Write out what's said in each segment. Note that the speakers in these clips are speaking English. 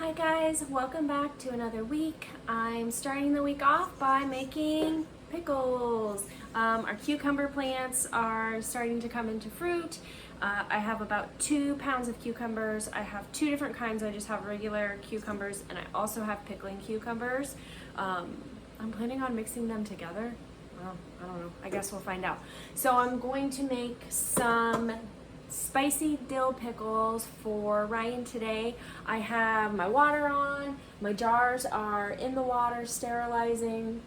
Hi guys, welcome back to another week. I'm starting the week off by making pickles. Our cucumber plants are starting to come into fruit. I have about 2 pounds of cucumbers. I have 2 different kinds. I just have regular cucumbers and I also have pickling cucumbers. I'm planning on mixing them together. Well, I don't know. I guess we'll find out. So I'm going to make some spicy dill pickles for Ryan today. I have my water on, my jars are in the water sterilizing,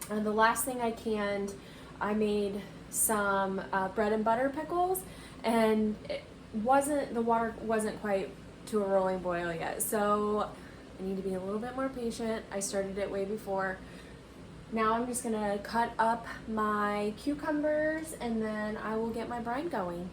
and the last thing I canned, I made some bread and butter pickles, and the water wasn't quite to a rolling boil yet, so I need to be a little bit more patient. I started it way before. Now I'm just gonna cut up my cucumbers and then I will get my brine going.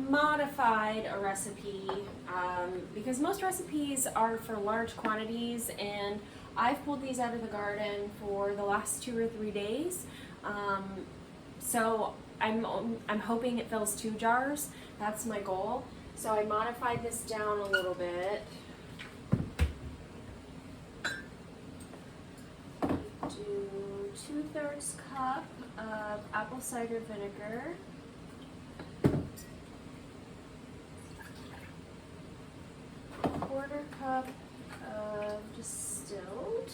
Modified a recipe because most recipes are for large quantities, and I've pulled these out of the garden for the last 2 or 3 days, so I'm hoping it fills 2 jars. That's my goal. So I modified this down a little bit. Do 2/3 cup of apple cider vinegar. 1/4 cup of distilled.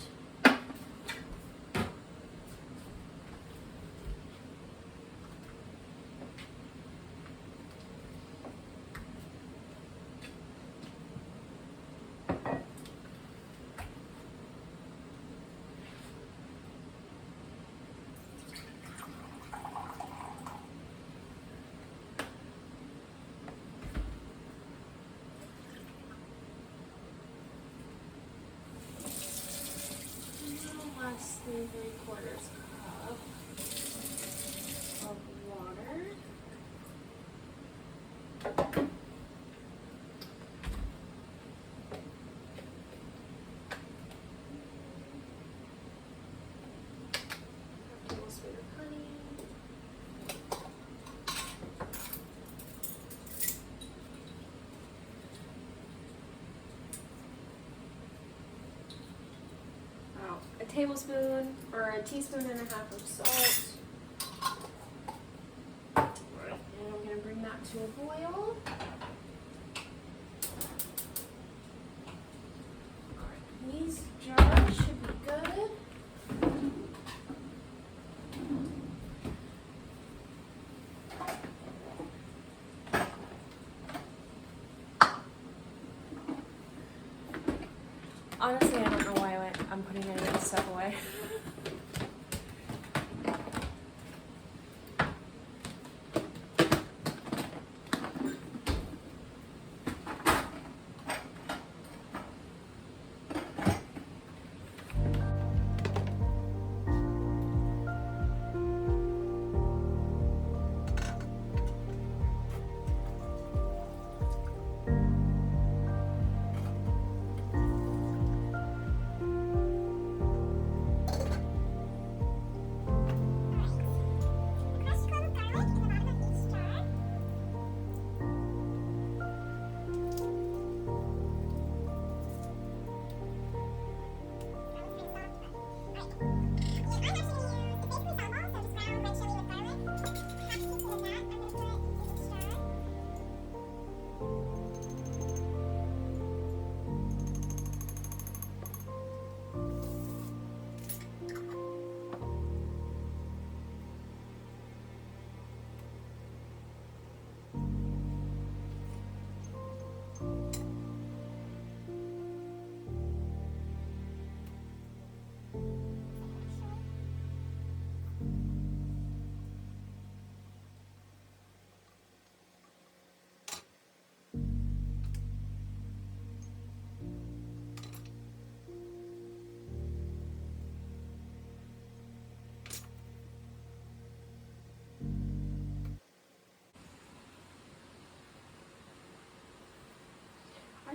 Less than 3/4 cup of water. A tablespoon of honey. A tablespoon or a teaspoon and a half of salt. And I'm going to bring that to a boil. Alright, these jars should be good. Honestly, I don't know why I'm putting any of this stuff away.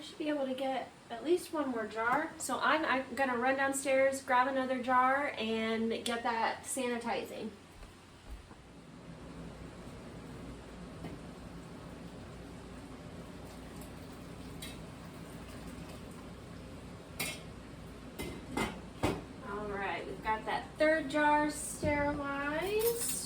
should be able to get at least one more jar. So I'm gonna run downstairs, grab another jar, and get that sanitizing. All right, we've got that third jar sterilized.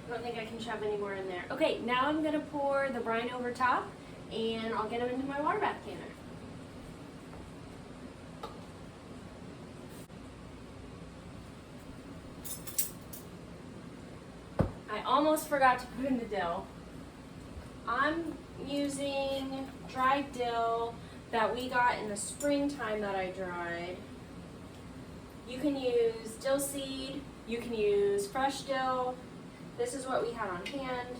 I don't think I can shove any more in there. Okay, now I'm gonna pour the brine over top, and I'll get them into my water bath canner. I almost forgot to put in the dill. I'm using dried dill that we got in the springtime that I dried. You can use dill seed, you can use fresh dill. This is what we had on hand.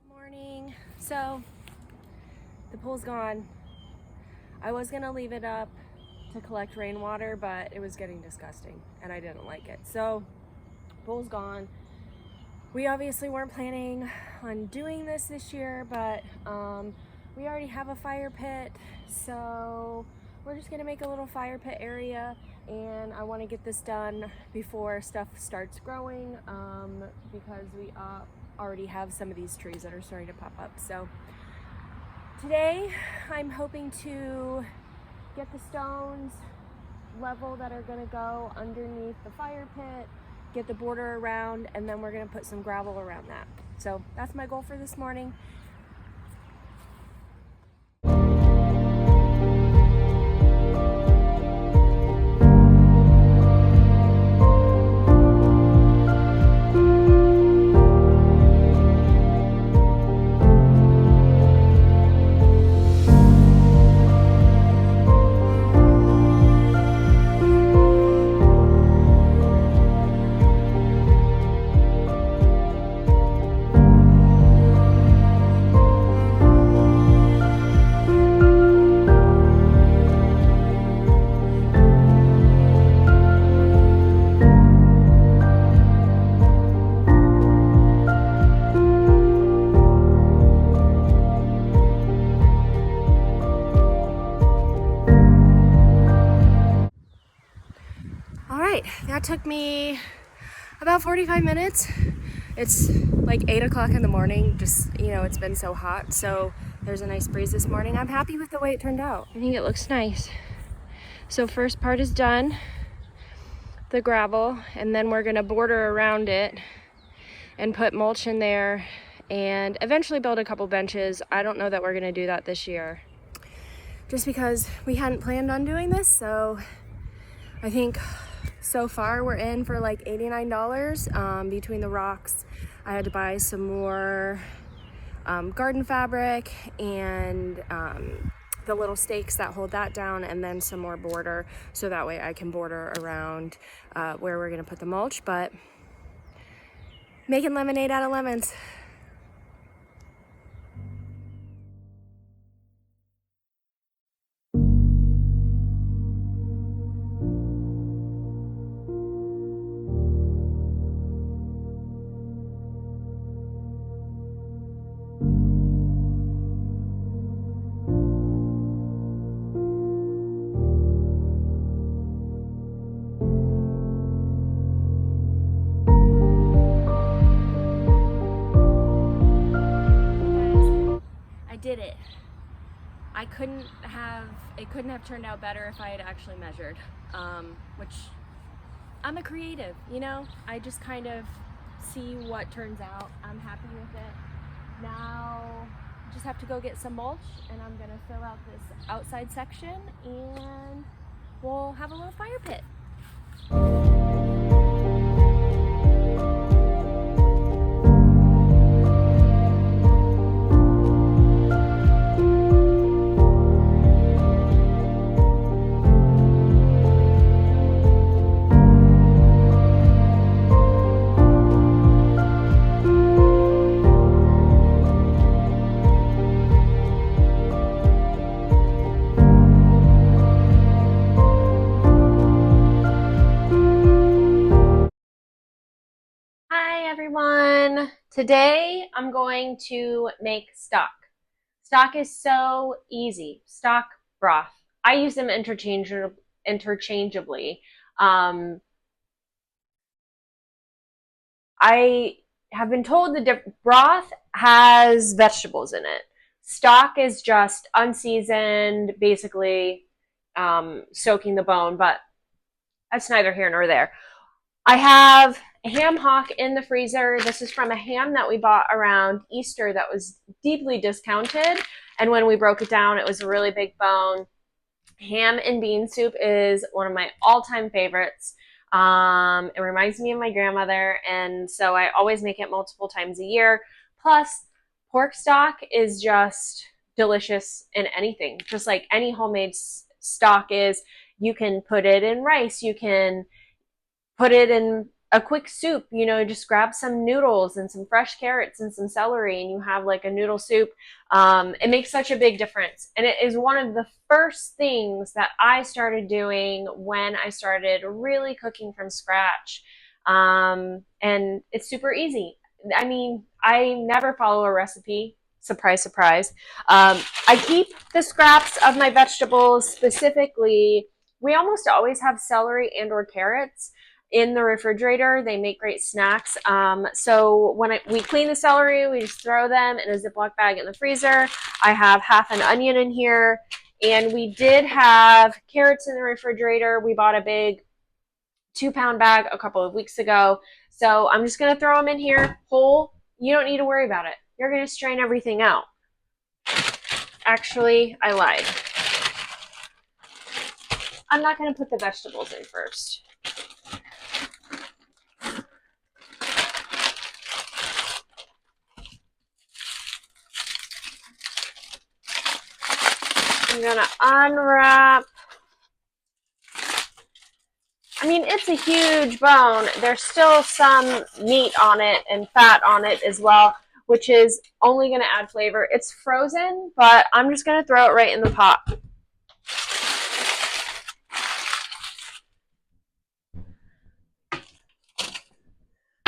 Morning. So the pool's gone. I was gonna leave it up to collect rainwater, but it was getting disgusting and I didn't like it. So pool's gone. We obviously weren't planning on doing this year, but we already have a fire pit, so we're just gonna make a little fire pit area, and I want to get this done before stuff starts growing because we already have some of these trees that are starting to pop up. So today I'm hoping to get the stones level that are going to go underneath the fire pit, get the border around, and then we're going to put some gravel around that. So that's my goal for this morning. That took me about 45 minutes. It's like 8 o'clock in the morning. Just, you know, it's been so hot. So there's a nice breeze this morning. I'm happy with the way it turned out. I think it looks nice. So first part is done, the gravel, and then we're gonna border around it. and put mulch in there and eventually build a couple benches. I don't know that we're gonna do that this year, just because we hadn't planned on doing this. So I think so far we're in for like $89 between the rocks. I had to buy some more garden fabric and the little stakes that hold that down, and then some more border, so that way I can border around where we're gonna put the mulch. But making lemonade out of lemons. I did it. It couldn't have turned out better if I had actually measured, which I'm a creative, you know? I just kind of see what turns out. I'm happy with it. Now, just have to go get some mulch, and I'm gonna fill out this outside section, and we'll have a little fire pit. Hi everyone! Today I'm going to make stock. Stock is so easy. Stock broth. I use them interchangeably. I have been told the broth has vegetables in it. Stock is just unseasoned, basically soaking the bone, but that's neither here nor there. I have a ham hock in the freezer. This is from a ham that we bought around Easter that was deeply discounted. And when we broke it down, it was a really big bone. Ham and bean soup is one of my all-time favorites. It reminds me of my grandmother, and so I always make it multiple times a year. Plus, pork stock is just delicious in anything, just like any homemade stock is. You can put it in rice, you can put it in a quick soup, you know, just grab some noodles and some fresh carrots and some celery, and you have like a noodle soup. It makes such a big difference. And it is one of the first things that I started doing when I started really cooking from scratch. And it's super easy. I mean, I never follow a recipe. Surprise, surprise. I keep the scraps of my vegetables. Specifically, we almost always have celery and or carrots in the refrigerator. They make great snacks. So when we clean the celery, we just throw them in a Ziploc bag in the freezer. I have half an onion in here, and we did have carrots in the refrigerator. We bought a big 2-pound bag a couple of weeks ago. So I'm just gonna throw them in here whole. You don't need to worry about it. You're gonna strain everything out. Actually, I lied. I'm not gonna put the vegetables in first. I'm gonna unwrap. I mean, it's a huge bone. There's still some meat on it and fat on it as well, which is only gonna add flavor. It's frozen, but I'm just gonna throw it right in the pot.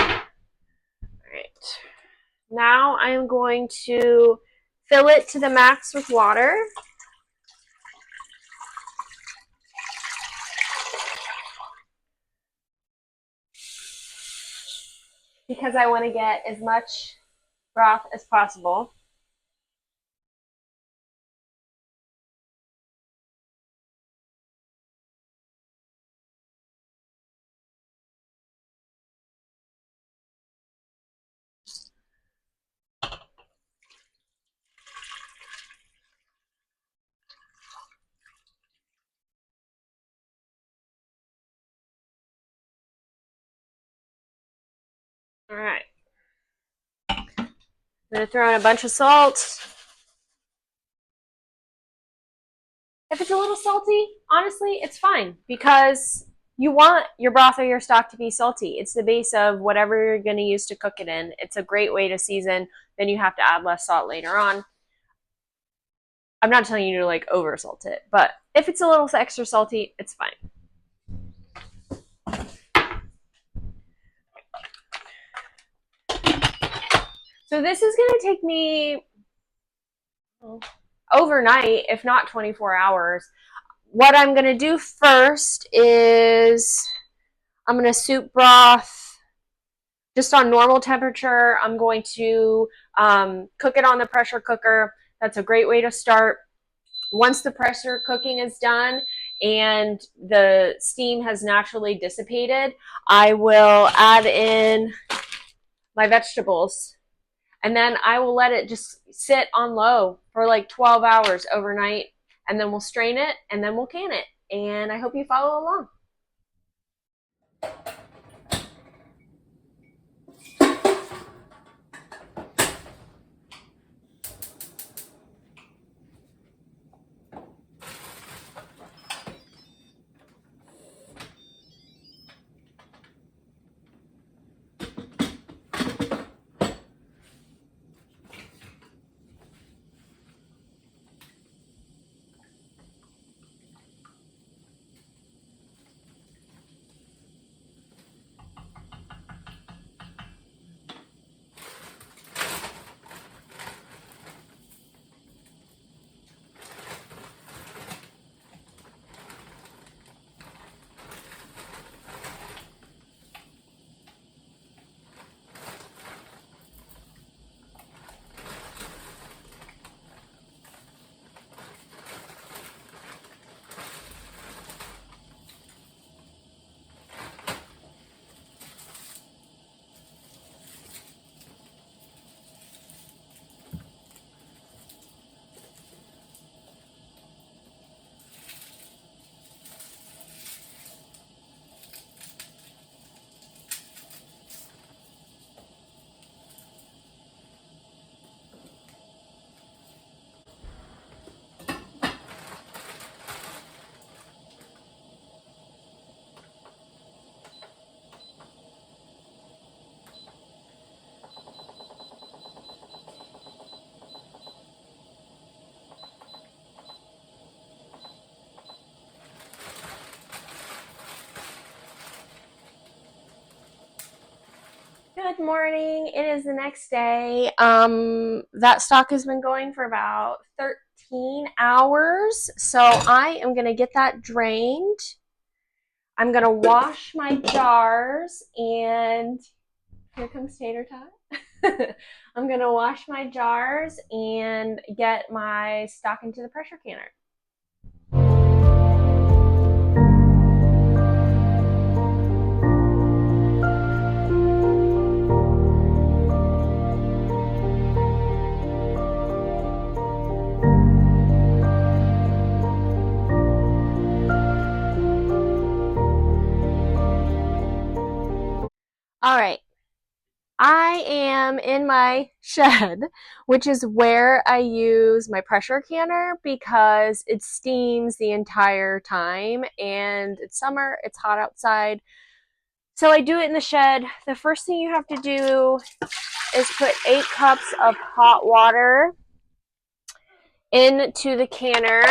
Alright. Now I'm going to fill it to the max with water. Because I want to get as much broth as possible. All right. I'm going to throw in a bunch of salt. If it's a little salty, honestly, it's fine because you want your broth or your stock to be salty. It's the base of whatever you're going to use to cook it in. It's a great way to season. Then you have to add less salt later on. I'm not telling you to like over salt it, but if it's a little extra salty, it's fine. So this is going to take me overnight, if not 24 hours. What I'm going to do first is I'm going to soup broth just on normal temperature. I'm going to cook it on the pressure cooker. That's a great way to start. Once the pressure cooking is done and the steam has naturally dissipated, I will add in my vegetables. And then I will let it just sit on low for like 12 hours overnight. And then we'll strain it and then we'll can it. And I hope you follow along. Good morning. It is the next day. That stock has been going for about 13 hours. So I am going to get that drained. I'm going to wash my jars and here comes tater tot. I'm going to wash my jars and get my stock into the pressure canner. All right. I am in my shed, which is where I use my pressure canner because it steams the entire time and it's summer, it's hot outside. So I do it in the shed. The first thing you have to do is put 8 cups of hot water into the canner.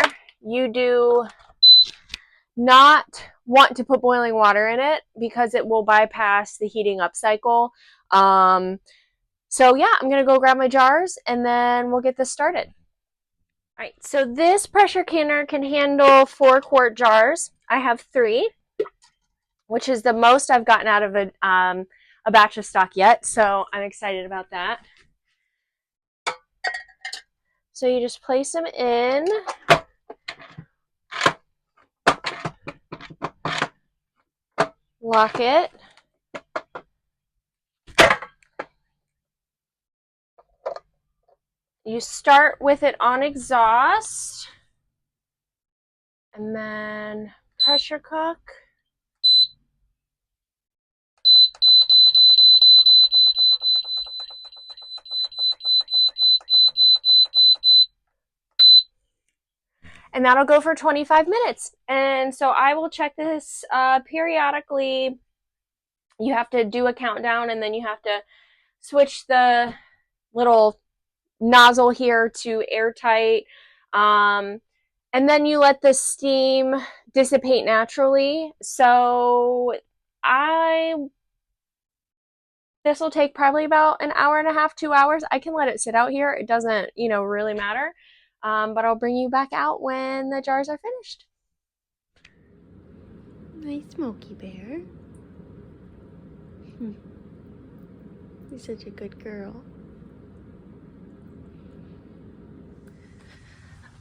You do not want to put boiling water in it because it will bypass the heating up cycle. So yeah, I'm going to go grab my jars and then we'll get this started. All right, so this pressure canner can handle 4-quart jars. I have 3, which is the most I've gotten out of a batch of stock yet, so I'm excited about that. So you just place them in. Lock it. You start with it on exhaust and then pressure cook. and that'll go for 25 minutes. And so I will check this periodically. You have to do a countdown, and then you have to switch the little nozzle here to airtight. And then you let the steam dissipate naturally. So this will take probably about an hour and a half, 2 hours. I can let it sit out here. It doesn't, really matter. But I'll bring you back out when the jars are finished. Nice Smokey Bear. You're such a good girl.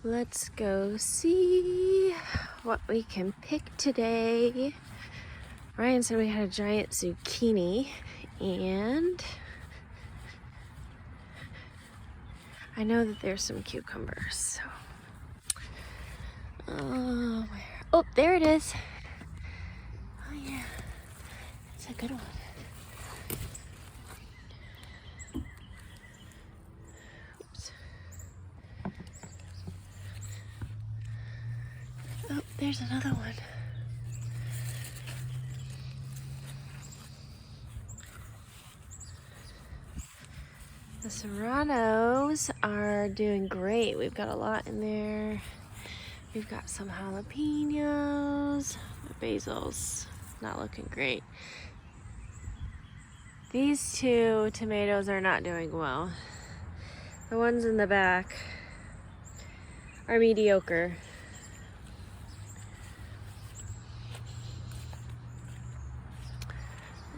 Let's go see what we can pick today. Ryan said we had a giant zucchini, and I know that there's some cucumbers. So, oh, there it is. Oh yeah, it's a good one. Oops. Oh, there's another one. The serranos are doing great. We've got a lot in there. We've got some jalapenos. The basil's not looking great. These two tomatoes are not doing well. The ones in the back are mediocre.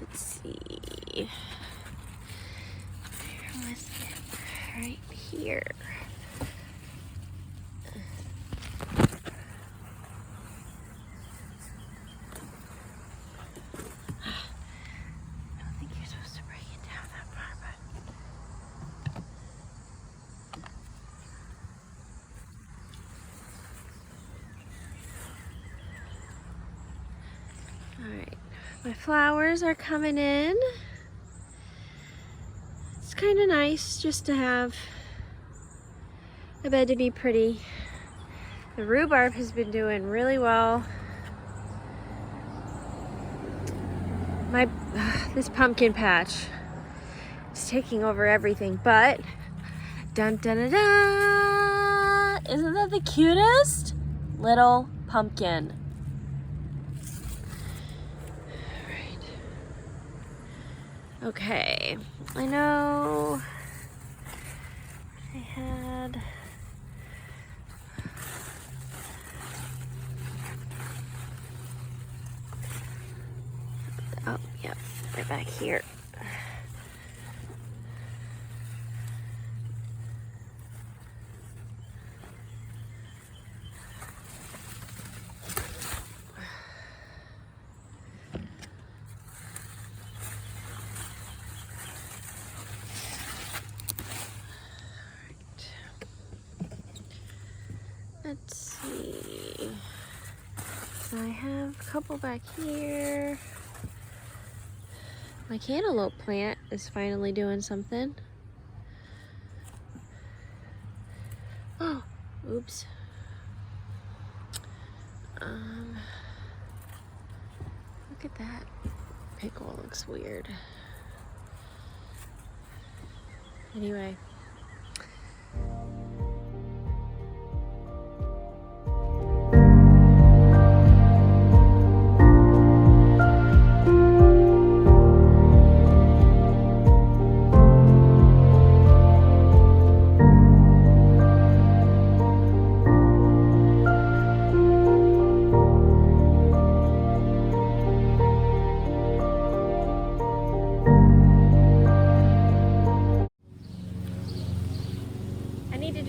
Let's see. Where was it? Right here. Alright, my flowers are coming in. It's kind of nice just to have a bed to be pretty. The rhubarb has been doing really well. This pumpkin patch is taking over everything, but dun dun dun dun! Isn't that the cutest little pumpkin? Okay, I know I had yep, right back here. Let's see. So I have a couple back here. My cantaloupe plant is finally doing something. Oh, oops. Look at that. Pickle looks weird. Anyway.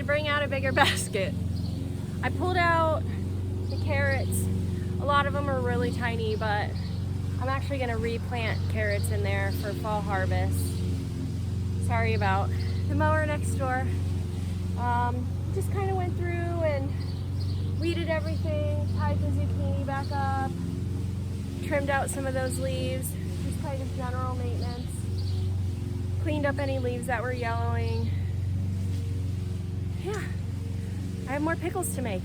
Bring out a bigger basket. I pulled out the carrots. A lot of them are really tiny, but I'm actually going to replant carrots in there for fall harvest. Sorry about the mower next door. Just kind of went through and weeded everything, tied the zucchini back up, trimmed out some of those leaves, just kind of general maintenance. Cleaned up any leaves that were yellowing. Yeah, I have more pickles to make.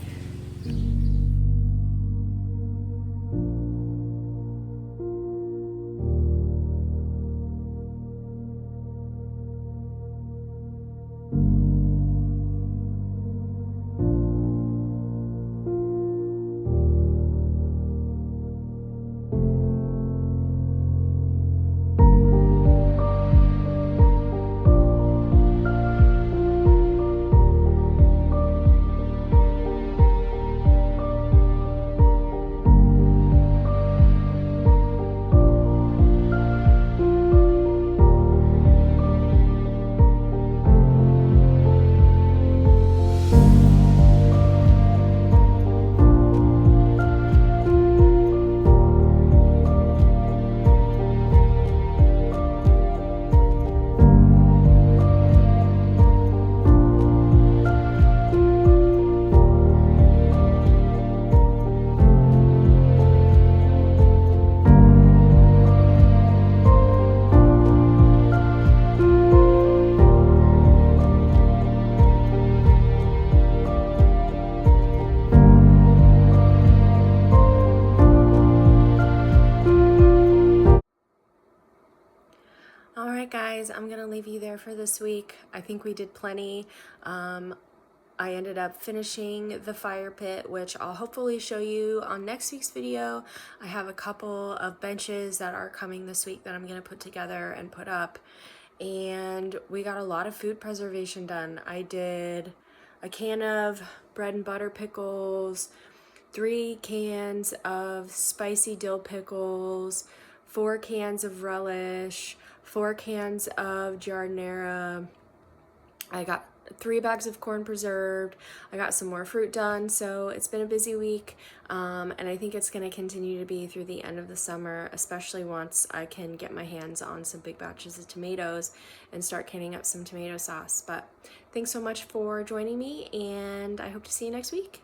All right, guys, I'm gonna leave you there for this week. I think we did plenty. I ended up finishing the fire pit, which I'll hopefully show you on next week's video. I have a couple of benches that are coming this week that I'm gonna put together and put up. And we got a lot of food preservation done. I did a can of bread and butter pickles, 3 cans of spicy dill pickles, 4 cans of relish, 4 cans of giardiniera. I got 3 bags of corn preserved. I got some more fruit done, so it's been a busy week, and I think it's going to continue to be through the end of the summer, especially once I can get my hands on some big batches of tomatoes and start canning up some tomato sauce. But thanks so much for joining me, and I hope to see you next week.